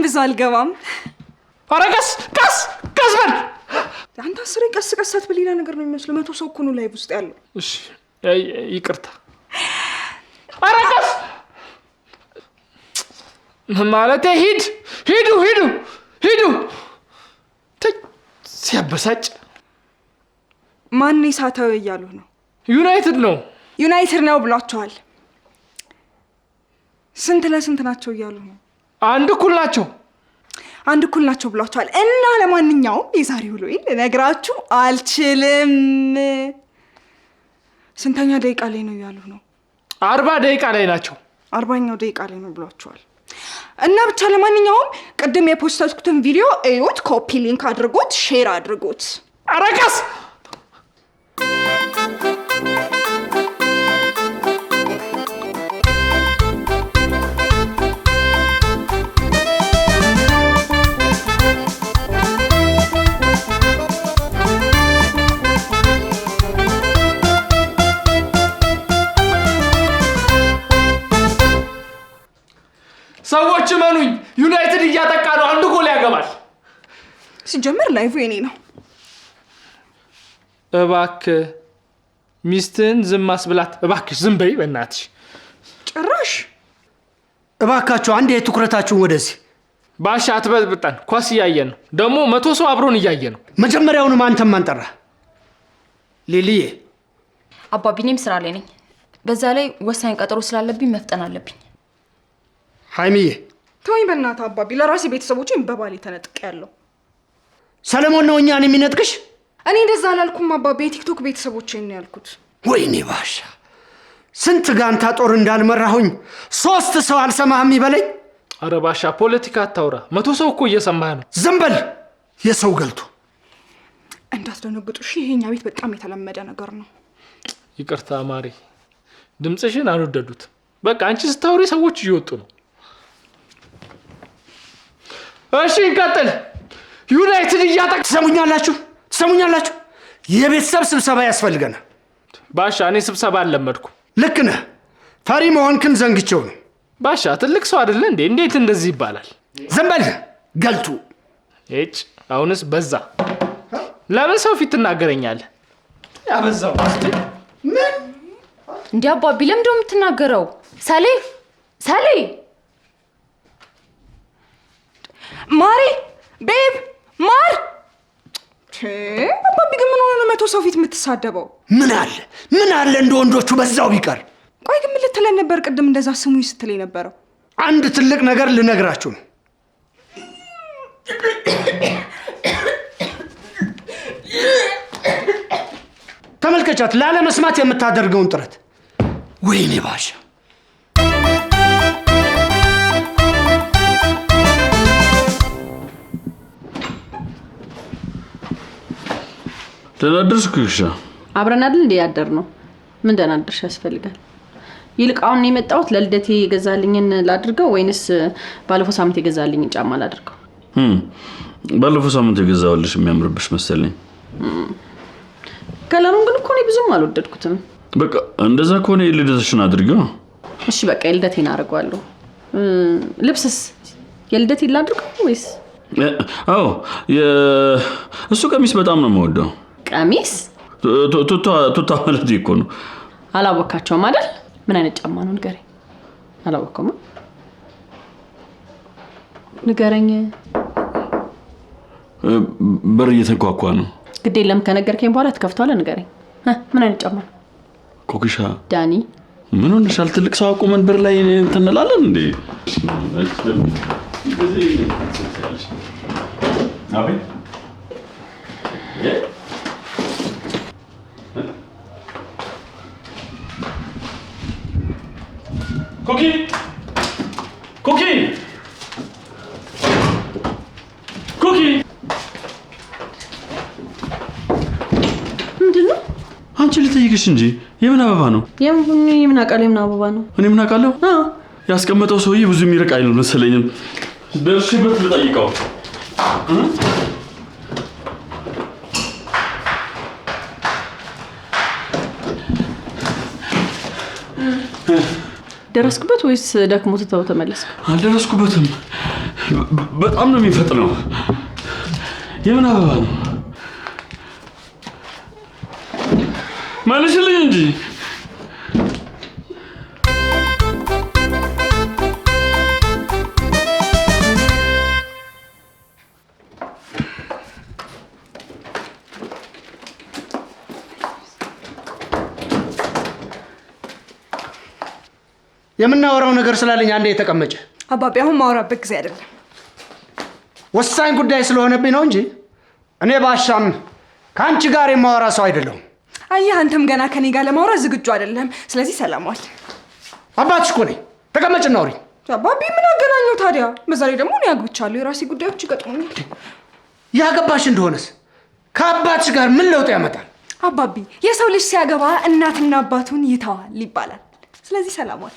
ብዙ አልገባም። ኧረ ቀስ በል አንተ አስሬ ቀስ በሌላ ነገር ነው የሚመስለው። 100 ሰው እኮ ነው ላይቭ ውስጥ ያለው። እሺ ይቅርታ። ኧረ ቀስ ማለቴ ሂዱ ሲያበሳጭ። ማን ይሳተው እያሉ ነው? ዩናይትድ ነው ብሏቸዋል። ስንት ለስንት ናቸው እያሉ ነው? አንድ እኩል ናቸው ብሏቸዋል። እና ለማንኛውም የዛሬው ውሎዬ ልነግራችሁ አልችልም። ስንተኛ ደቂቃ ላይ ነው እያሉ ነው? 40 ደቂቃ ላይ ናቸው። 40ኛው ደቂቃ ላይ ነው ብሏቸዋል። እና ብቻ ለማንኛውም ቅድም የፖስተትኩትን ቪዲዮ እዩት፣ ኮፒ ሊንክ አድርጉት፣ ሼር አድርጉት። ኧረ ቀስ ሰዎች መኑኝ፣ ዩናይትድ እያጠቃ ነው። አንድ ጎል ያገባል። ሲጀመር ላይቭ የኔ ነው። እባክህ ሚስትን ዝም አስብላት። እባክሽ ዝም በይ በእናትሽ። ጭራሽ እባካችሁ አንዴ ትኩረታችሁን ወደዚህ። ባሻ አትበጥብጠን፣ ኳስ እያየን ነው። ደግሞ 100 ሰው አብሮን እያየ ነው። መጀመሪያውንም አንተም ማንጠራ ሊሊዬ። አባቢኔም ስራ ላይ ነኝ። በዛ ላይ ወሳኝ ቀጠሮ ስላለብኝ መፍጠን አለብኝ። ሃይሚዬ ተወኝ በእናትህ አባቢ። ለራሴ ቤተሰቦቼን በባሌ ተነጥቄያለሁ። ሰለሞን ነው እኛን የሚነጥቅሽ? እኔ እንደዛ አላልኩም አባቢ፣ የቲክቶክ ቤተሰቦቼን ነው ያልኩት። ወይኔ ባሻ፣ ስንት ጋንታ ጦር እንዳልመራሁኝ 3 ሰው አልሰማህም ይበለኝ። አረ ባሻ ፖለቲካ አታውራ። 100 ሰው እኮ እየሰማህ ነው። ዝም በል የሰው ገልቱ። እንዳትደነግጡ እሺ፣ ይሄኛ ቤት በጣም የተለመደ ነገር ነው። ይቅርታ ማሪ፣ ድምፅሽን አልወደዱት። በቃ አንቺ ስታወሪ ሰዎች እየወጡ ነው። እሺ እንቀጥል። ዩናይትድ እያጠቃ ትሰሙኛላችሁ? የቤተሰብ ስብሰባ ያስፈልገናል። ባሻ እኔ ስብሰባ አልለመድኩም። ልክ ነህ። ፈሪ መሆንክን ዘንግቼው ነው። ባሻ ትልቅ ሰው አይደለ እንዴ? እንዴት እንደዚህ ይባላል? ዝም በል ገልቱ። እጭ አሁንስ በዛ። ለምን ሰው ፊት ትናገረኛለህ? ያበዛው ምን እንዴ? አባቢ ለምን ደው የምትናገረው? ሳሌ ማሪ ቤብ ማር አባቢ ግን ምን ሆነ ነው 100 ሰው ፊት የምትሳደበው? ምን አለ እንደ ወንዶቹ በዛው ቢቀር። ቆይ ግን ምን ልትለን ነበር ቅድም እንደዛ ስሙኝ ስትለኝ ነበረው? አንድ ትልቅ ነገር ልነግራችሁ ነው። ተመልከቻት፣ ላለመስማት የምታደርገውን ጥረት። ወይኔ ባሻ፣ ተናደርሽ ኩክሻ? አብረን አይደል እንደ ያደር ነው። ምን ተናደርሽ ያስፈልጋል? ይልቅ አሁን የመጣሁት ለልደቴ የገዛልኝን ላድርገው ወይንስ ባለፈው ሳምንት የገዛልኝን ጫማ ላድርገው? ባለፈው ሳምንት የገዛውልሽ የሚያምርብሽ መሰለኝ። ከለሩን ግን እኮ እኔ ብዙም አልወደድኩትም። በቃ እንደዛ ከሆነ የልደትሽን አድርገው። እሺ በቃ የልደቴን አደርገዋለሁ። ልብስስ የልደቴን ላድርገው ወይስ? አዎ እሱ ቀሚስ በጣም ነው የምወደው። ቀሚስ? ቱታ ማለት እኮ ነው። አላወካቸውም አይደል? ምን አይነት ጫማ ነው ንገረኝ። አላወቀውም። ንገረኝ። በር እየተንኳኳ ነው። ግድ የለም ከነገርከኝ በኋላ ትከፍተዋለህ። ንገረኝ። ምን አይነት ጫማ ነው? ኮክሻ ዳኒ ምን ሆነሻል? ትልቅ ሰው አቁመን በር ላይ እንትንላለን እንዴ? አቤት ኩኪ ምንድን ነው? አንቺ ልጠይቅሽ እንጂ የምን አበባ ነው? የምን አውቃለሁ? የምን አበባ ነው? እኔ ምን አውቃለሁ? ያስቀመጠው ሰውዬ ብዙ የሚርቅ አይደል መሰለኝም። ደርሽበት ልጠይቀው። ደረስኩበት ወይስ ደክሞ ትተው ተመለስክ? አልደረስኩበትም። በጣም ነው የሚፈጥነው። የምን አበባ ነው? መልሽልኝ እንጂ። የምናወራው ነገር ስላለኝ አንዴ የተቀመጨ አባቢ አሁን ማውራበት ጊዜ አይደለም። ወሳኝ ጉዳይ ስለሆነብኝ ነው እንጂ እኔ ባሻም ከአንቺ ጋር የማወራ ሰው አይደለሁም። አየህ አንተም ገና ከኔ ጋር ለማውራት ዝግጁ አይደለም። ስለዚህ ሰላም ዋል። አባትሽ እኮ ነኝ። ተቀመጭና አውሪ። አባቢ ምን አገናኘው ታዲያ? በዛሬ ደግሞ እኔ አግብቻለሁ። የራሴ ጉዳዮች ይገጥሙኛል። ያገባሽ እንደሆነስ ከአባትሽ ጋር ምን ለውጥ ያመጣል? አባቢ የሰው ልጅ ሲያገባ እናትና አባቱን ይተዋል ይባላል። ስለዚህ ሰላም ዋል።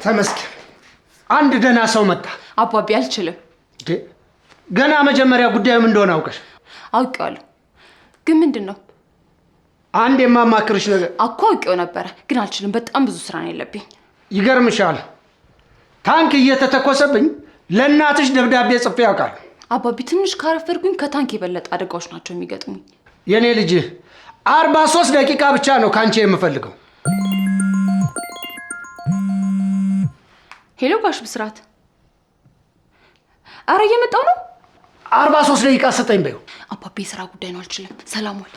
ተመስገን አንድ ደህና ሰው መጣ። አባቢ አልችልም። ገና መጀመሪያ ጉዳዩ ምን እንደሆነ አውቀሽ? አውቄዋለሁ፣ ግን ምንድን ነው? አንድ የማማክርሽ ነገር እኮ አውቄው ነበረ፣ ግን አልችልም። በጣም ብዙ ስራ ነው ያለብኝ። ይገርምሻል፣ ታንክ እየተተኮሰብኝ ለእናትሽ ደብዳቤ ጽፌ ያውቃል። አባቢ ትንሽ ካረፈድኩኝ ከታንክ የበለጠ አደጋዎች ናቸው የሚገጥሙኝ። የኔ ልጅ 43 ደቂቃ ብቻ ነው ካንቺ የምፈልገው። ሄሎ ጋሽ ብስራት፣ አረ እየመጣው ነው። 43 ደቂቃ ሰጠኝ በይው። አባቢ የስራ ጉዳይ ነው፣ አልችልም። ሰላም ዋል።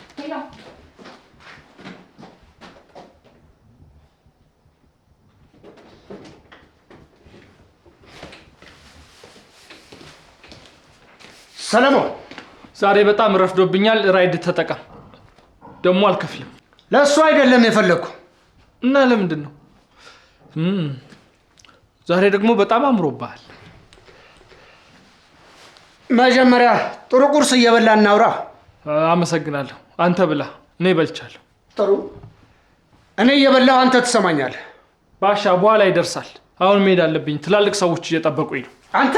ሰለሞን፣ ዛሬ በጣም ረፍዶብኛል። ራይድ ተጠቀም። ደግሞ አልከፍልም። ለእሱ አይደለም የፈለግኩ። እና ለምንድን ነው? ዛሬ ደግሞ በጣም አምሮብሃል። መጀመሪያ ጥሩ ቁርስ እየበላ እናውራ። አመሰግናለሁ። አንተ ብላ፣ እኔ በልቻለሁ። ጥሩ። እኔ እየበላሁ አንተ ትሰማኛለህ። ባሻ በኋላ ይደርሳል። አሁን መሄድ አለብኝ። ትላልቅ ሰዎች እየጠበቁኝ ነው። አንተ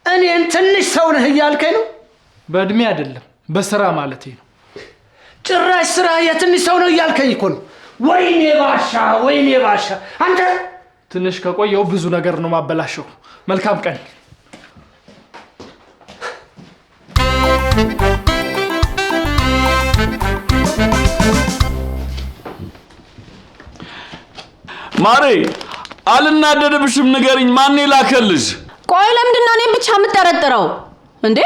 እኔን ትንሽ ሰው ነህ እያልከኝ ነው? በእድሜ አይደለም በስራ ማለቴ ነው። ጭራሽ ስራ የትንሽ ሰው ነው እያልከኝ እኮ ነው። ወይኔ ባሻ፣ ወይኔ ባሻ። አንተ ትንሽ ከቆየው ብዙ ነገር ነው ማበላሸው። መልካም ቀን። ማሬ አልናደድብሽም፣ ንገሪኝ፣ ማን ላከልሽ? ቆይ ለምንድን ነው እኔን ብቻ የምጠረጥረው እንዴ?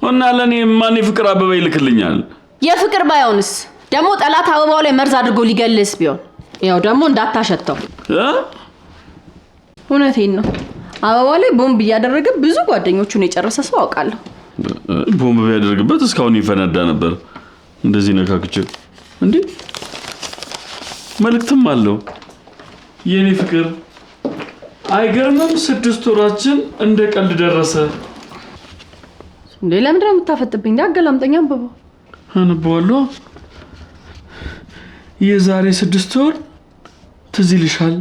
እና ለኔ ማን የፍቅር አበባ ይልክልኛል? የፍቅር ባይሆንስ ደግሞ ጠላት አበባው ላይ መርዝ አድርጎ ሊገልስ ቢሆን ያው ደግሞ እንዳታሸተው። እውነቴን ነው። አበባው ላይ ቦምብ እያደረገ ብዙ ጓደኞቹን የጨረሰ ሰው አውቃለሁ። ቦምብ ቢያደርግበት እስካሁን ይፈነዳ ነበር። እንደዚህ ነካክቼ እንዴ! መልእክትም አለው። የኔ ፍቅር አይገርምም? 6 ወራችን እንደ ቀልድ ደረሰ። እንዴ ለምንድን ነው የምታፈጥብኝ? አገላምጠኛ አንብበው። አንብበዋለሁ። የዛሬ 6 ወር ትዝ ይልሻል?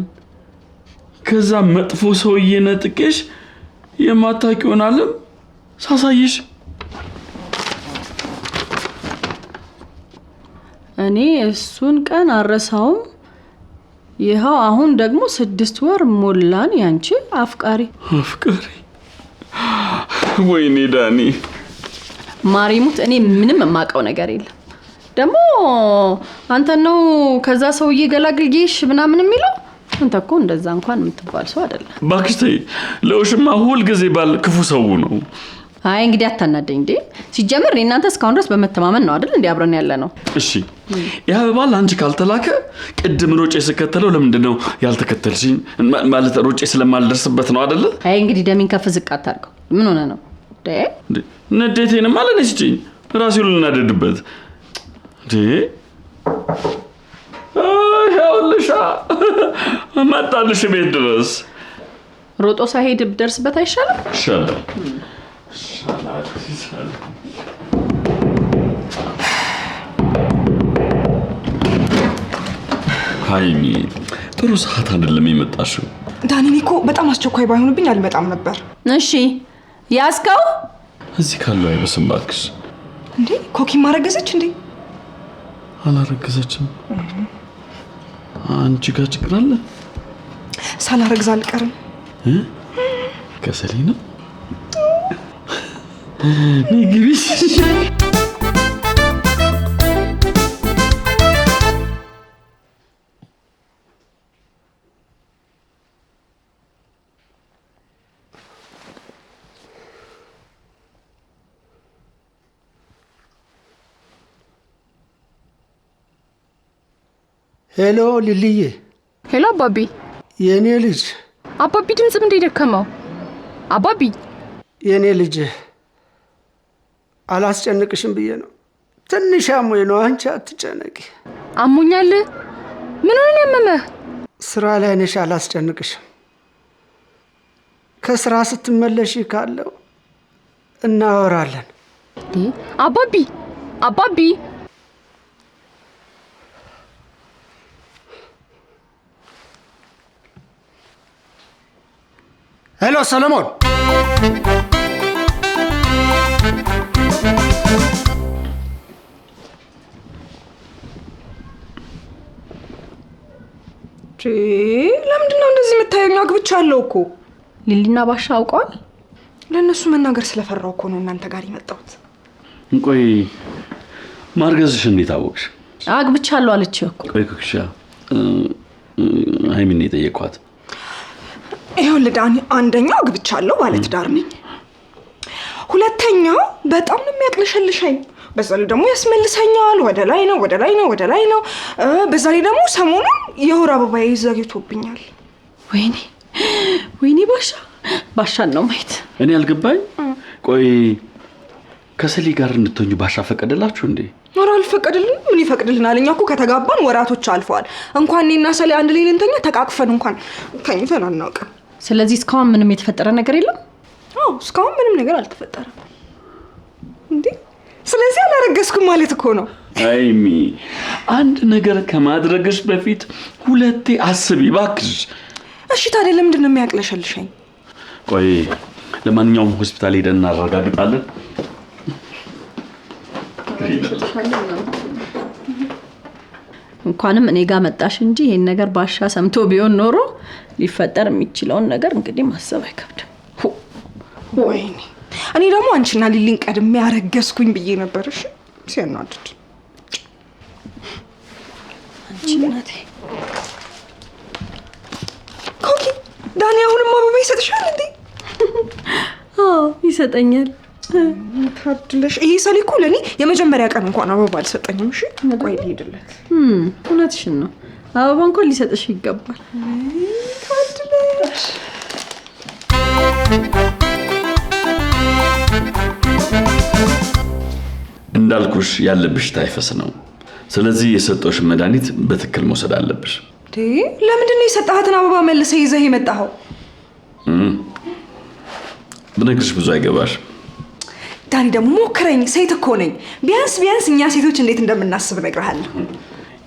ከዛ መጥፎ ሰውዬ ነጥቄሽ የማታውቂውን ዓለም ሳሳይሽ እኔ እሱን ቀን አረሳውም። ይኸው አሁን ደግሞ 6 ወር ሞላን። ያንቺ አፍቃሪ ወይኔ ዳኒ ማሪሙት፣ እኔ ምንም የማውቀው ነገር የለም። ደግሞ አንተ ነው ከዛ ሰውዬ ገላግልጌሽ ምናምን የሚለው። አንተ እኮ እንደዛ እንኳን የምትባል ሰው አይደለም። እባክሽ ተይ። ለውሽማ ሁል ጊዜ ባል ክፉ ሰው ነው። አይ እንግዲህ አታናደኝ እንዴ። ሲጀምር እናንተ እስካሁን ድረስ በመተማመን ነው አይደል እንዴ አብረን ያለ ነው? እሺ ያ ባል አንቺ ካልተላከ ቅድም ሮጬ ስከተለው ለምንድን ነው ያልተከተልሽኝ? ማለት ሮጬ ስለማልደርስበት ነው አይደል? አይ እንግዲህ ደሜን ከፍ ዝቅ አታርገው። ምን ሆነ ነው እንዴ? ንዴቴንም አለኝ ስጪኝ፣ ራሴው ልናደድበት እንዴ። ያውልሻ መጣልሽ ቤት ድረስ። ሮጦ ሳይሄድ ብደርስበት አይሻልም? ይሻላል። ሃይሚ ጥሩ ሰዓት አይደለም የመጣሽው። ዳኒ እኔ እኮ በጣም አስቸኳይ ባይሆንብኝ አልመጣም ነበር። እሺ ያስከው እዚህ ካለው አይበስም እባክሽ። እንዴ ኮኪ ማረገዘች እንዴ? አላረገዘችም። አንቺ ጋር ችግር አለ? ሳላረግዝ አልቀርም። ከሰሊና ግቢሽ። ሄሎ ሊልዬ። ሄሎ አባቢ። የኔ ልጅ አባቢ ድምጽም እንደ ደከመው። አባቢ የኔ ልጅ አላስጨንቅሽም ብዬ ነው። ትንሽ አሞኝ ነው። አንቺ አትጨነቂ። አሞኛል? ምን ሆነ ያመመህ? ስራ ላይ ነሽ፣ አላስጨንቅሽም። ከስራ ስትመለሽ ካለው እናወራለን። አባቢ አባቢ ሄሎ ሰለሞን። ለምንድነው እንደዚህ የምታየኝ? አግብቻለሁ እኮ። ሊሊና ባሻ አውቀዋል? ለእነሱ መናገር ስለፈራው እኮ ነው እናንተ ጋር የመጣሁት። ቆይ ማርገዝሽ እንዴት አወቅሽ? አግብቻለሁ አለች እኮ። ቆይ ኩክሻ ሃይሚን የጠየኳት። ይኸውልህ ዳኒ፣ አንደኛው አግብቻለሁ ማለት ዳር ነኝ። ሁለተኛው በጣም ነው የሚያቅለሸልሸኝ። በዛ ላይ ደግሞ ያስመልሰኛል። ወደ ላይ ነው ወደ ላይ ነው ወደ ላይ ነው። በዛ ላይ ደግሞ ሰሞኑን የወር አበባዬ ዘግይቶብኛል። ወይኔ ወይኔ ባሻን ነው ማየት። እኔ አልገባኝ። ቆይ ከሰሊ ጋር እንድትሆኚ ባሻ ፈቀደላችሁ እንዴ? ኧረ አልፈቀደልንም። ምን ይፈቅድልናል? እኛ እኮ ከተጋባን ወራቶች አልፈዋል። እንኳን እኔና ሰሊ አንድ ላይ ልንተኛ ተቃቅፈን እንኳን ተኝተን አናውቅም። ስለዚህ እስካሁን ምንም የተፈጠረ ነገር የለም? አዎ እስካሁን ምንም ነገር አልተፈጠረም። እንዴ ስለዚህ አላረገዝኩም ማለት እኮ ነው። ሃይሚ አንድ ነገር ከማድረግሽ በፊት ሁለቴ አስቢ እባክሽ። እሺ ታዲያ ለምንድን ነው የሚያቅለሸልሸኝ? ቆይ ለማንኛውም ሆስፒታል ሄደን እናረጋግጣለን። እንኳንም እኔ ጋር መጣሽ እንጂ ይሄን ነገር ባሻ ሰምቶ ቢሆን ኖሮ ሊፈጠር የሚችለውን ነገር እንግዲህ ማሰብ አይከብድም። ወይኔ እኔ ደግሞ አንቺና ሊሊን ቀድሜ ያረገዝኩኝ ብዬ ነበር። እሺ ሲያናድድ አንቺ እናቴ። ኮኪ ዳኒ አሁንም አበባ ይሰጥሻል እንዴ? አዎ ይሰጠኛል። ታድለሽ። ይሄ ሰሊ እኮ ለእኔ የመጀመሪያ ቀን እንኳን አበባ አልሰጠኝም። እሺ ቆይ ልሄድለት። እውነትሽን ነው። አበባ እንኳን ሊሰጥሽ ይገባል። ታድለሽ። እንዳልኩሽ ያለብሽ ታይፈስ ነው። ስለዚህ የሰጠሽ መድኃኒት በትክክል መውሰድ አለብሽ። ለምንድን ነው የሰጣሃትን አበባ መልሰህ ይዘህ የመጣኸው? ብነግርሽ ብዙ አይገባሽ። ዳኒ ደግሞ ሞክረኝ። ሴት እኮ ነኝ። ቢያንስ እኛ ሴቶች እንዴት እንደምናስብ እነግርሃለሁ።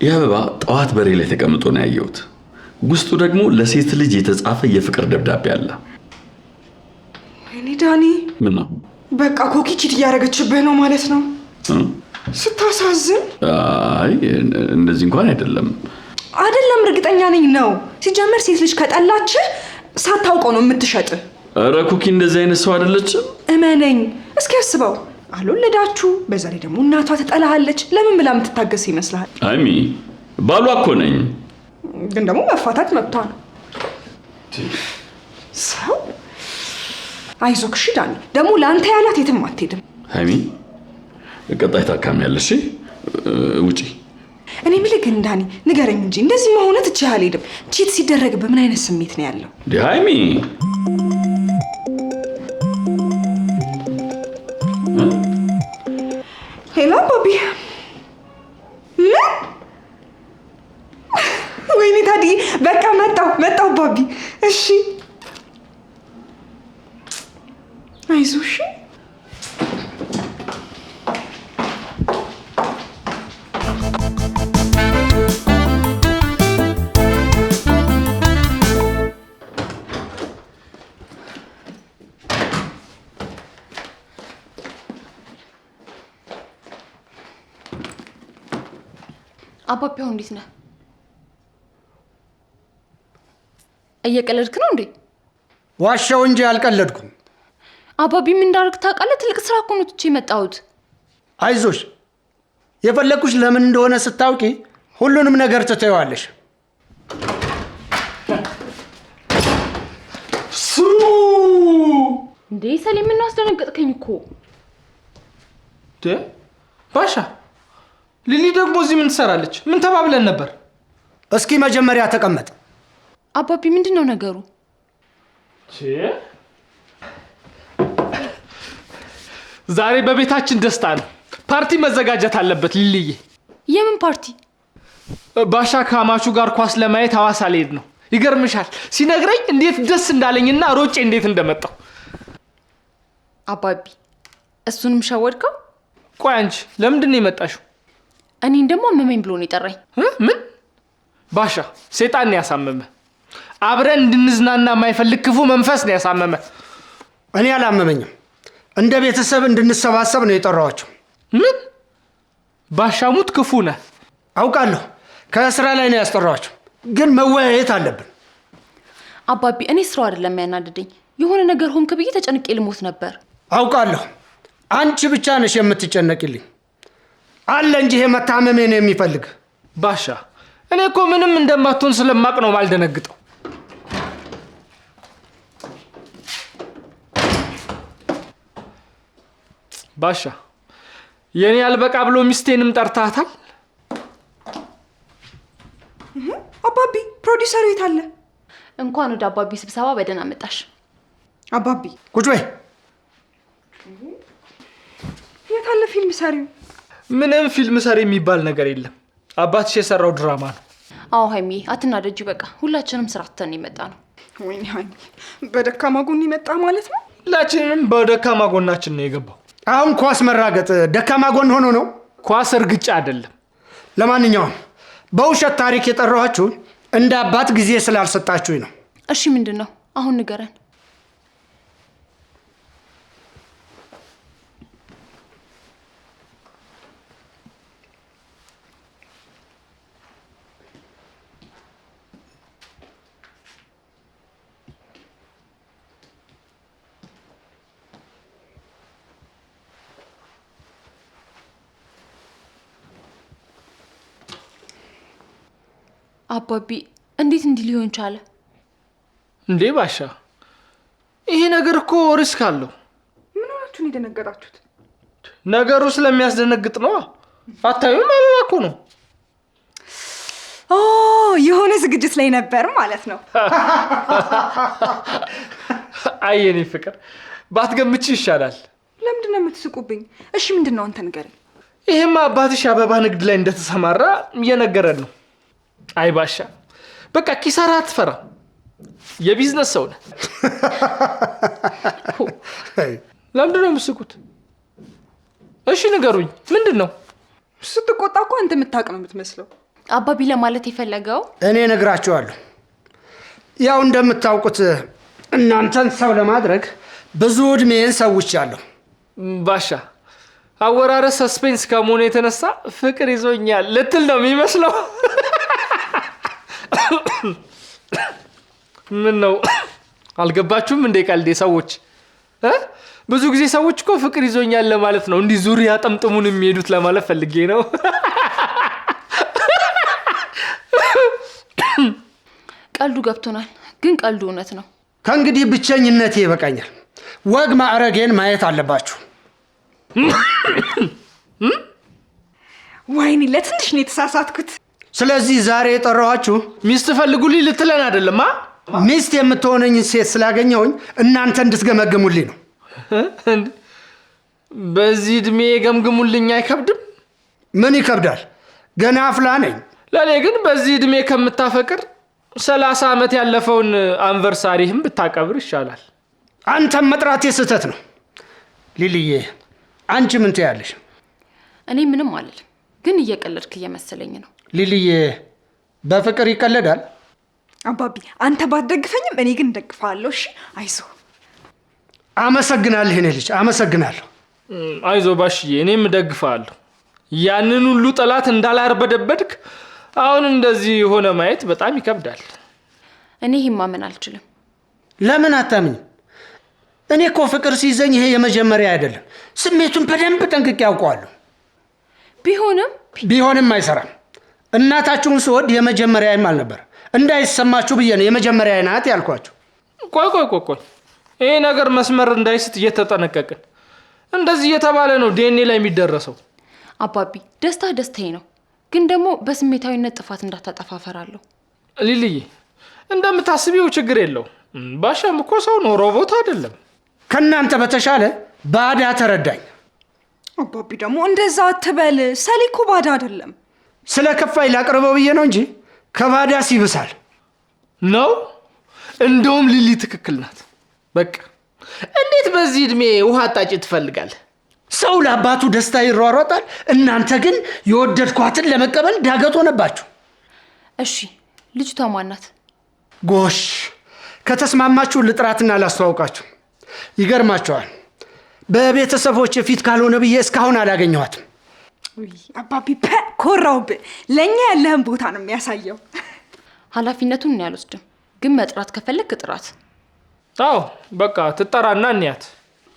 ይህ አበባ ጠዋት በሬ ላይ ተቀምጦ ነው ያየሁት። ውስጡ ደግሞ ለሴት ልጅ የተጻፈ የፍቅር ደብዳቤ አለ። እኔ ዳኒ ምን ነው? በቃ ኮኪ ቺት እያደረገችብህ ነው ማለት ነው። ስታሳዝን። አይ እንደዚህ እንኳን አይደለም። እርግጠኛ ነኝ ነው። ሲጀመር ሴት ልጅ ከጠላችህ ሳታውቀው ነው የምትሸጥ። ኧረ ኩኪ እንደዚህ አይነት ሰው አይደለችም። እመነኝ። እስኪ አስበው፣ አልወለዳችሁ፣ በዛ ላይ ደግሞ እናቷ ትጠላሃለች። ለምን ብላ የምትታገስ ይመስልሃል? ሃይሚ ባሏ እኮ ነኝ። ግን ደግሞ መፋታት መብቷ ነው። ሰው አይዞህ እሺ ዳኒ፣ ደግሞ ለአንተ ያላት የትም አትሄድም። ሃይሚ ቀጣይ ታካሚያለሽ፣ ውጪ። እኔ የምልህ ግን ዳኒ ንገረኝ እንጂ እንደዚህ መሆን ትችህ አልሄድም። ቺት ሲደረግ በምን አይነት ስሜት ነው ያለው? ሃይሚ ሄሎ ባቢ። ወይኔ ታዲያ በቃ መጣሁ ባቢ። እሺ አይዞሽ። አባቢያው እንዴት ነህ? እየቀለድክ ነው እንዴ? ዋሻው እንጂ አልቀለድኩም። አባቢ ምን እንዳደርግ ታውቃለህ? ትልቅ ስራ እኮ ነው ትቼ የመጣሁት። አይዞሽ፣ የፈለኩሽ ለምን እንደሆነ ስታውቂ ሁሉንም ነገር ትተይዋለሽ። እንዴ ሰሌም ምን አስደነገጥከኝ እኮ። ባሻ ሊሊ ደግሞ እዚህ ምን ትሰራለች? ምን ተባብለን ነበር? እስኪ መጀመሪያ ተቀመጥ። አባቢ ምንድን ነው ነገሩ? ዛሬ በቤታችን ደስታ ነው። ፓርቲ መዘጋጀት አለበት ሊሊዬ። የምን ፓርቲ? ባሻ ከአማቹ ጋር ኳስ ለማየት ሐዋሳ ሊሄድ ነው። ይገርምሻል ሲነግረኝ እንዴት ደስ እንዳለኝና ሮጬ እንዴት እንደመጣው። አባቢ እሱንም ሸወድከው? ቆይ አንቺ ለምንድን ነው የመጣሽው? እኔን ደግሞ አመመኝ ብሎ ነው የጠራኝ። ምን? ባሻ ሰይጣን ነው ያሳመመ። አብረን እንድንዝናና የማይፈልግ ክፉ መንፈስ ነው ያሳመመ። እኔ አላመመኝም። እንደ ቤተሰብ እንድንሰባሰብ ነው የጠራኋቸው። ምን? ባሻሙት ክፉ ነህ አውቃለሁ። ከስራ ላይ ነው ያስጠራኋቸው፣ ግን መወያየት አለብን። አባቢ እኔ ስራው አይደለም ያናደደኝ፣ የሆነ ነገር ሆንክ ብዬ ተጨንቄ ልሞት ነበር። አውቃለሁ። አንቺ ብቻ ነሽ የምትጨነቂልኝ። አለ እንጂ ይሄ መታመሜ ነው የሚፈልግ። ባሻ እኔ እኮ ምንም እንደማትሆን ስለማቅ ነው ማልደነግጠው። ባሻ የኔ አልበቃ ብሎ ሚስቴንም ጠርታታል። አባቢ ፕሮዲውሰሩ የት አለ? እንኳን ወደ አባቢ ስብሰባ በደህና መጣሽ። አባቢ ቁጭ በይ። የት አለ ፊልም ሰሪው? ምንም ፊልም ሰሪ የሚባል ነገር የለም። አባትሽ የሰራው ድራማ ነው። አዎ ሀይሚ አትናደጂ። በቃ ሁላችንም ስራ ትተን የመጣ ነው። ወይኔ ሀይሚ በደካማ ጎን ይመጣ ማለት ነው። ሁላችንም በደካማ ጎናችን ነው የገባው። አሁን ኳስ መራገጥ ደካማ ጎን ሆኖ ነው? ኳስ እርግጫ አይደለም። ለማንኛውም በውሸት ታሪክ የጠራኋችሁ እንደ አባት ጊዜ ስላልሰጣችሁኝ ነው። እሺ ምንድን ነው አሁን ንገረን። አባቢ እንዴት እንዲህ ሊሆን ቻለ? እንዴ ባሻ ይሄ ነገር እኮ ሪስክ አለው። ምን ሆናችሁን የደነገጣችሁት? ነገሩ ስለሚያስደነግጥ ነው። አታዩም? አበባ እኮ ነው። ኦ የሆነ ዝግጅት ላይ ነበር ማለት ነው። አየኔ ፍቅር ባትገምቺ ይሻላል። ለምንድን ነው የምትስቁብኝ? እሺ ምንድን ነው አንተ ንገረኝ። ይሄማ አባትሽ አበባ ንግድ ላይ እንደተሰማራ እየነገረን ነው። አይ ባሻ በቃ ኪሳራ አትፈራ፣ የቢዝነስ ሰው ነህ። ለምንድን ነው የምትስቁት? እሺ ንገሩኝ፣ ምንድን ነው? ስትቆጣ እኮ አንተ የምታውቅ ነው የምትመስለው። አባቢ ለማለት የፈለገው እኔ ነግራችኋለሁ። ያው እንደምታውቁት እናንተን ሰው ለማድረግ ብዙ እድሜን ሰውቻለሁ። ባሻ አወራረስ ሰስፔንስ ከመሆኑ የተነሳ ፍቅር ይዞኛል ልትል ነው የሚመስለው። ምን ነው አልገባችሁም እንዴ ቀልዴ ሰዎች? ብዙ ጊዜ ሰዎች እኮ ፍቅር ይዞኛል ለማለት ነው እንዲህ ዙሪያ ጠምጥሙን የሚሄዱት ለማለት ፈልጌ ነው። ቀልዱ ገብቶናል፣ ግን ቀልዱ እውነት ነው። ከእንግዲህ ብቸኝነቴ ይበቃኛል። ወግ ማዕረጌን ማየት አለባችሁ። ወይኔ ለትንሽ ነው የተሳሳትኩት። ስለዚህ ዛሬ የጠራኋችሁ ሚስት ፈልጉልኝ ልትለን አይደለም? ሚስት የምትሆነኝ ሴት ስላገኘሁኝ እናንተ እንድትገመግሙልኝ ነው። በዚህ እድሜ ገምግሙልኝ አይከብድም? ምን ይከብዳል? ገና አፍላ ነኝ። ለኔ ግን በዚህ እድሜ ከምታፈቅር 30 ዓመት ያለፈውን አንቨርሳሪህም ብታቀብር ይሻላል። አንተም መጥራቴ ስህተት ነው። ሊልዬ አንቺ ምን ትያለሽ? እኔ ምንም አልልም፣ ግን እየቀለድክ እየመሰለኝ ነው። ሊልዬ በፍቅር ይቀለዳል? አባቢ አንተ ባትደግፈኝም እኔ ግን ደግፋለሁ። እሺ አይዞህ። አመሰግናለሁ እኔ ልጅ አመሰግናለሁ። አይዞ ባሽዬ፣ እኔም ደግፋለሁ። ያንን ሁሉ ጠላት እንዳላርበደበድክ አሁን እንደዚህ ሆነ ማየት በጣም ይከብዳል። እኔ ይሄን ማመን አልችልም። ለምን አታምኝ? እኔ እኮ ፍቅር ሲይዘኝ ይሄ የመጀመሪያ አይደለም። ስሜቱን በደንብ ጠንቅቄ ያውቀዋለሁ። ቢሆንም አይሰራም። እናታችሁን ስወድ የመጀመሪያዬም አልነበር። እንዳይሰማችሁ ብዬ ነው የመጀመሪያ ናት ያልኳችሁ። ቆይ ይሄ ነገር መስመር እንዳይስት እየተጠነቀቅን እንደዚህ እየተባለ ነው ዲኤንኤ ላይ የሚደረሰው። አባቢ ደስታዬ ነው፣ ግን ደግሞ በስሜታዊነት ጥፋት እንዳታጠፋ እፈራለሁ። ሊልዬ እንደምታስቢው ችግር የለው። ባሻም እኮ ሰው ነው፣ ሮቦት አይደለም። ከእናንተ በተሻለ ባዳ ተረዳኝ። አባቢ ደግሞ እንደዛ አትበል። ሰሊ እኮ ባዳ አይደለም። ስለ ከፋይ ላቅርበው ብዬ ነው እንጂ ከባዳ ሲብሳል ነው። እንደውም ሊሊ ትክክል ናት። በቃ እንዴት በዚህ እድሜ ውሃ አጣጭ ትፈልጋለህ? ሰው ለአባቱ ደስታ ይሯሯጣል። እናንተ ግን የወደድኳትን ለመቀበል ዳገት ሆነባችሁ። እሺ ልጅቷ ማን ናት? ጎሽ ከተስማማችሁ ልጥራትና ላስተዋውቃችሁ። ይገርማቸዋል። በቤተሰቦች ፊት ካልሆነ ብዬ እስካሁን አላገኘኋትም። አባቢ ኮራውብህ። ለእኛ ያለህን ቦታ ነው የሚያሳየው። ኃላፊነቱን ያልወስድም፣ ግን መጥራት ከፈለክ ጥራት። አዎ በቃ ትጠራና እንያት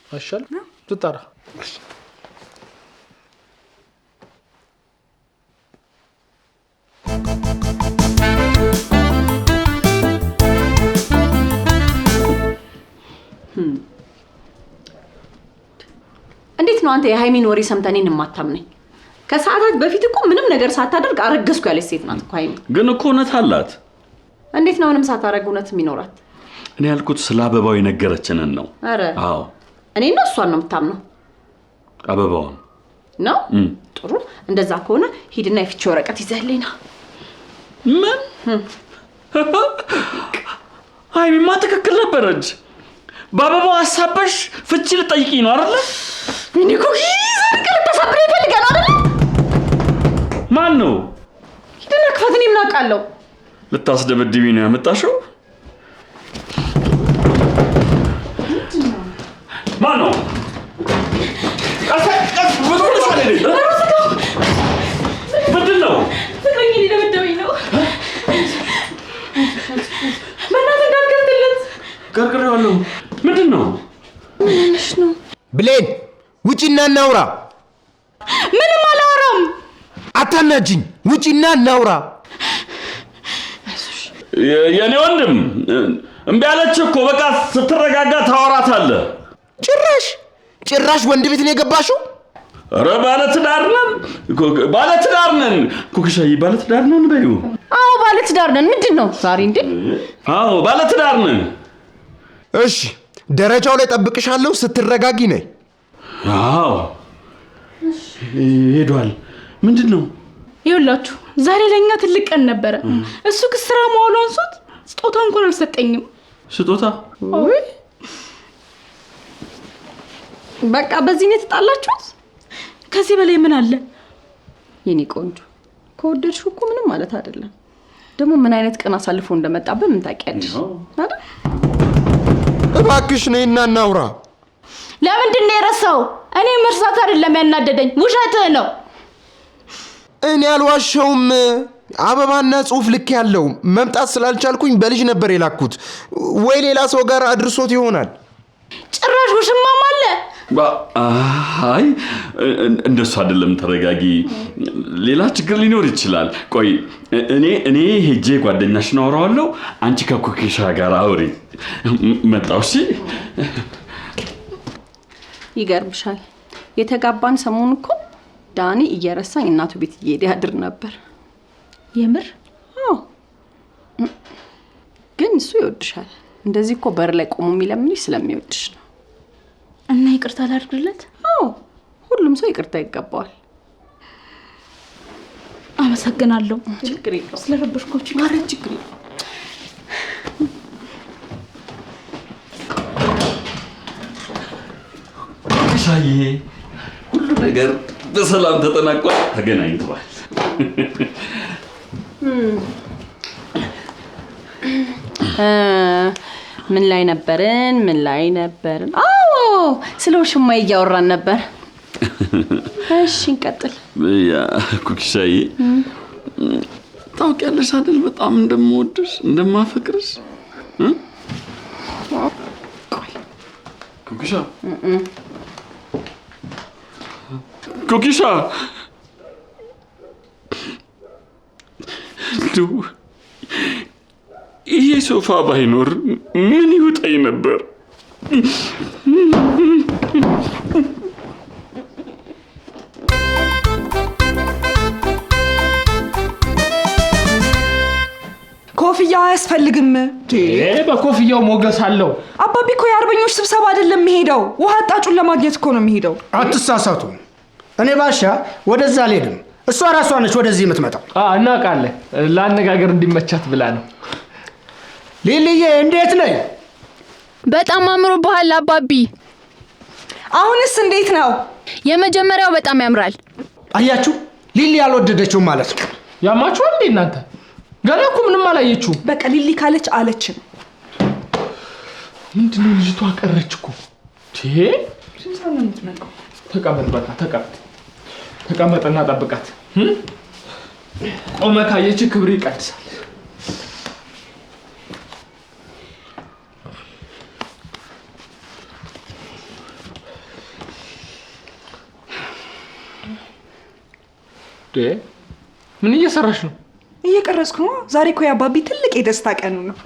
አይሻል? ትጠራ። እንዴት ነው አንተ የሃይሚን ወሬ ሰምተህ እኔን የማታምነኝ? ከሰዓታት በፊት እኮ ምንም ነገር ሳታደርግ አረገዝኩ ያለች ሴት ናት እኮ ሃይሚ። ግን እኮ እውነት አላት። እንዴት ነው ምንም ሳታረግ እውነት የሚኖራት? እኔ ያልኩት ስለ አበባው የነገረችንን ነው። አረ አዎ እኔና እሷን ነው የምታምነው። አበባውን ነው? ጥሩ። እንደዛ ከሆነ ሂድና የፍቺ ወረቀት ይዘህልኝ ና። ምን? ሃይሚማ ትክክል ነበረች። በአበባው አሳበሽ ፍቺ ልጠይቂኝ ነው አይደለ? እኔ እኮ ፍቅር ተሳብሬ ይፈልጋል አይደለ? ማን ነው? ሂድና ክፈት። እኔ ምን አውቃለሁ? ልታስደበድቢ ነው ያመጣሽው? ማን ነው? ምንድን ነው? ፍቅረኛ ሊደበደበኝ ነው። በእናትህ እንዳትከፍትለት። ቀርቅሬዋለሁ። ምንድን ነው? ምንሽ ነው? ብሌን ውጪና እናውራ። ምንም አላወራም። አታናጅኝ። ውጪና እናውራ። የኔ ወንድም እምቢ አለች እኮ። በቃ ስትረጋጋ ታወራታለህ። ጭራሽ ወንድ ቤት ነው የገባሽው? ኧረ ባለትዳር ነን ኩክሻዬ፣ ባለትዳር ነን በይው። አዎ ባለትዳር ነን። ምንድን ነው ዛሬ እንዴ? አዎ ባለትዳር ነን። እሺ ደረጃው ላይ ጠብቅሻለሁ፣ ስትረጋጊ ነይ። አዎ ሄዷል። ምንድን ነው? ይኸውላችሁ ዛሬ ለኛ ትልቅ ቀን ነበረ። እሱ ስራ መዋሉ አንሶት ስጦታ እንኳን አልሰጠኝም። ስጦታ? ወይ በቃ በዚህ ነው የተጣላችሁት? ከዚህ በላይ ምን አለ? የኔ ቆንጆ ከወደድሽው እኮ ምንም ማለት አይደለም። ደግሞ ምን አይነት ቀን አሳልፎ እንደመጣበት ምን ታውቂያለሽ አይደል? እባክሽ ነይና እናውራ። ለምንድን ነው የረሳው? እኔ መርሳት አይደለም ያናደደኝ፣ ውሸትህ ነው። እኔ አልዋሸውም። አበባና ጽሑፍ ልክ ያለው መምጣት ስላልቻልኩኝ በልጅ ነበር የላኩት። ወይ ሌላ ሰው ጋር አድርሶት ይሆናል። ጭራሽ ውሽማም አለ። አይ እንደሱ አይደለም። ተረጋጊ። ሌላ ችግር ሊኖር ይችላል። ቆይ እኔ ሄጄ ጓደኛሽን አወራዋለሁ። አንቺ ከኩኪሻ ጋር አውሪ። መጣው። እሺ ይገርምሻል፣ የተጋባን ሰሞን እኮ ዳኒ እየረሳኝ እናቱ ቤት እየሄደ ያድር ነበር። የምር? አዎ። ግን እሱ ይወድሻል። እንደዚህ እኮ በር ላይ ቆሞ የሚለምንሽ ስለሚወድሽ ነው። እና ይቅርታ ላድርግለት? አዎ፣ ሁሉም ሰው ይቅርታ ይገባዋል። አመሰግናለሁ። ችግር የለውም። ስለረበሽኮች ማረግ ችግር የለውም። ኩኪሻዬ፣ ሁሉ ነገር በሰላም ተጠናቋል። ተገናኝተዋል። ምን ላይ ነበርን? አዎ ስለ ውሽማ እያወራን ነበር። እሺ እንቀጥል። ያ ኩክሻዬ ታውቂያለሽ አይደል በጣም እንደምወድሽ እንደማፈቅርሽ ኩክሻ ኩክሻ ይሄ ሶፋ ባይኖር ምን ይውጣኝ ነበር? ኮፍያ አያስፈልግም። በኮፍያው ሞገስ አለው። አባቢ እኮ የአርበኞች ስብሰባ አይደለም የሚሄደው፣ ውሃ አጣጩን ለማግኘት እኮ ነው የሚሄደው። አትሳሳቱ። እኔ ባሻ ወደዛ አልሄድም። እሷ ራሷ ነች ወደዚህ የምትመጣው። እናውቃለን። ለአነጋገር እንዲመቻት ብላ ነው። ሊሊዬ እንዴት ነኝ? በጣም አምሮብሃል አባቢ። አሁንስ እንዴት ነው? የመጀመሪያው በጣም ያምራል። አያችሁ፣ ሊሊ ያልወደደችው ማለት ነው። ያማችኋል እንዴ እናንተ? ገና እኮ ምንም አላየችውም። በቃ ሊሊ ካለች አለችን። ምንድነው ልጅቷ ቀረች እኮ። ተቀመጥ በቃ ተቀመጥ። ተቀመጥና ጠብቃት። ቆመ ካየች ክብር ይቀድሳል። ምን እየሰራሽ ነው? እየቀረጽኩ ነው። ዛሬ እኮ የአባቢ ትልቅ የደስታ ቀኑ ነው።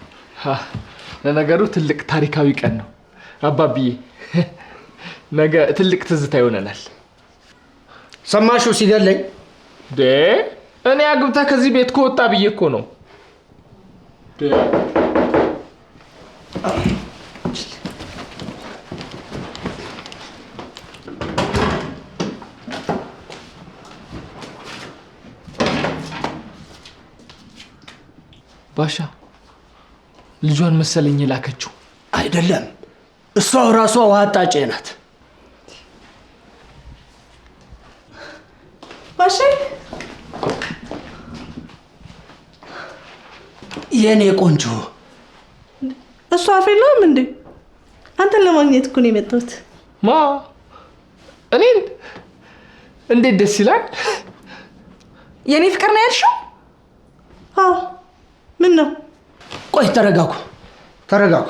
ለነገሩ ትልቅ ታሪካዊ ቀን ነው አባቢዬ። ነገ ትልቅ ትዝታ ይሆነናል። ሰማሽው ሲገለኝ? እኔ አግብታ ከዚህ ቤት ከወጣ ብዬ እኮ ነው። ባሻ ልጇን መሰለኝ ላከችው። አይደለም፣ እሷው ራሷ ውሃ አጣጬ ናት። ባሻ የኔ ቆንጆ፣ እሷ አፌላም እንዴ? አንተን ለማግኘት እኮ ነው የመጣሁት። ማ እኔን? እንዴት ደስ ይላል። የኔ ፍቅር ነው ያልሽው? አዎ። ምን ነው? ቆይ ተረጋጉ፣ ተረጋጉ።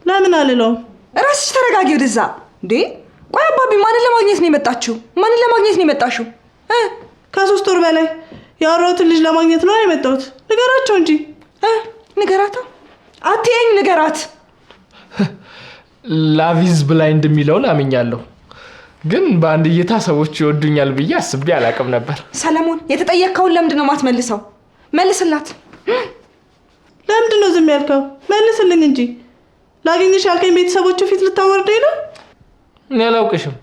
ለምን አልለውም? ራስሽ ተረጋጊ። ወደዛ እንዴ! ቆይ አባቢ ማንን ለማግኘት ነው የመጣችው? ማንን ለማግኘት ነው የመጣሽው? ከ3 ወር በላይ ያወራሁትን ልጅ ለማግኘት ነው የመጣሁት። ንገራቸው እንጂ። ንገራታ። አትየኝ፣ ንገራት። ላቪዝ ብላይንድ የሚለውን አምኛለሁ፣ ግን በአንድ እይታ ሰዎች ይወዱኛል ብዬ አስቤ አላቅም ነበር። ሰለሞን፣ የተጠየቅከውን ለምንድን ነው የማትመልሰው? መልስላት። ለምንድን ነው ዝም ያልከው? መልስልኝ እንጂ። ላገኝሽ ያልከኝ ቤተሰቦቹ ፊት ልታወርደኝ ነው? እኔ አላውቅሽም።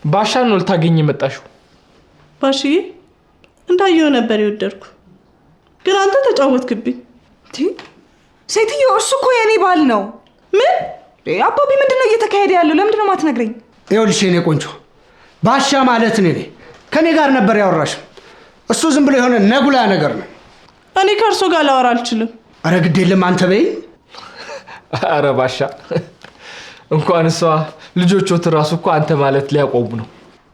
ባሻን ነው ልታገኝ የመጣሽው። ባሽዬ እንዳየው ነበር የወደድኩ፣ ግን አንተ ተጫወትክብኝ። ሴትዮ፣ እሱ እኮ የኔ ባል ነው። ምን? አባቢ ምንድን ነው እየተካሄደ ያለው? ለምንድን ነው የማትነግረኝ? ይኸውልሽ የኔ ቆንጆ፣ ባሻ ማለት እኔ ከኔ ጋር ነበር ያወራሽ። እሱ ዝም ብሎ የሆነ ነጉላ ነገር ነው። እኔ ከእርሶ ጋር ላወራ አልችልም። አረ ግድ የለም አንተ በይ። አረ ባሻ እንኳን እሷ ልጆቹት ራሱ እኮ አንተ ማለት ሊያቆሙ ነው።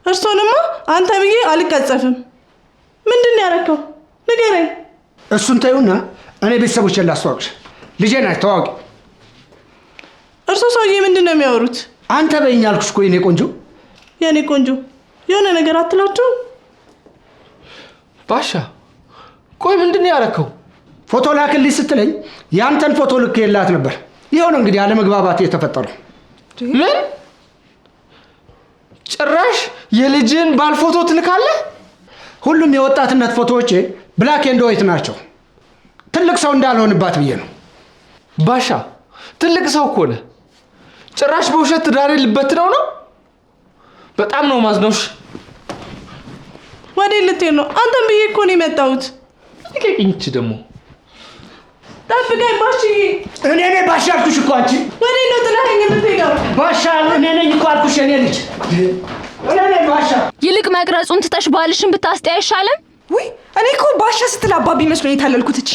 እርሶንማ አንተ ብዬ አልቀጸፍም። ምንድን ነው ያደረከው? ንገረኝ። እሱን ተይውና እኔ ቤተሰቦቼን ላስተዋውቅሽ። ልጄ ናት፣ ተዋወቂ። እርሶ ሰውዬ ምንድን ነው የሚያወሩት? አንተ በይኝ አልኩሽ እኮ የኔ ቆንጆ። የኔ ቆንጆ የሆነ ነገር አትላቸው? ባሻ ቆይ ምንድን ነው ያደረከው? ፎቶ ላክልኝ ስትለኝ ያንተን ፎቶ ልክ የላት ነበር። ይኸው ነው እንግዲህ አለመግባባት የተፈጠረው። ምን? ጭራሽ የልጅን ባል ፎቶ ትልካለህ? ሁሉም የወጣትነት ፎቶዎቼ ብላክ ኤንድ ዋይት ናቸው። ትልቅ ሰው እንዳልሆንባት ብዬ ነው። ባሻ ትልቅ ሰው እኮ ነህ። ጭራሽ በውሸት ትዳሬ ልበትነው ነው? በጣም ነው ማዝነውሽ። ወዴት ልትሄድ ነው? አንተን ብዬ እኮ ነው የመጣሁት። ልቀቂኝ። እቺ ደግሞ ጠብቀኝ ባሽዬ። እኔ ነኝ ባሻ አልኩሽ እኮ። አንቺ ወዴት ነው ጥለኸኝ የምትሄደው? ባሻ እኔ ነኝ እኮ አልኩሽ። እኔ ልጅ እኔ ነኝ ባሻ። ይልቅ መቅረጹን ትተሽ ባልሽን ብታስጠይ አይሻልም? ውይ እኔ እኮ ባሻ ስትል አባቢ መስሎኝ የታለልኩት። እቺ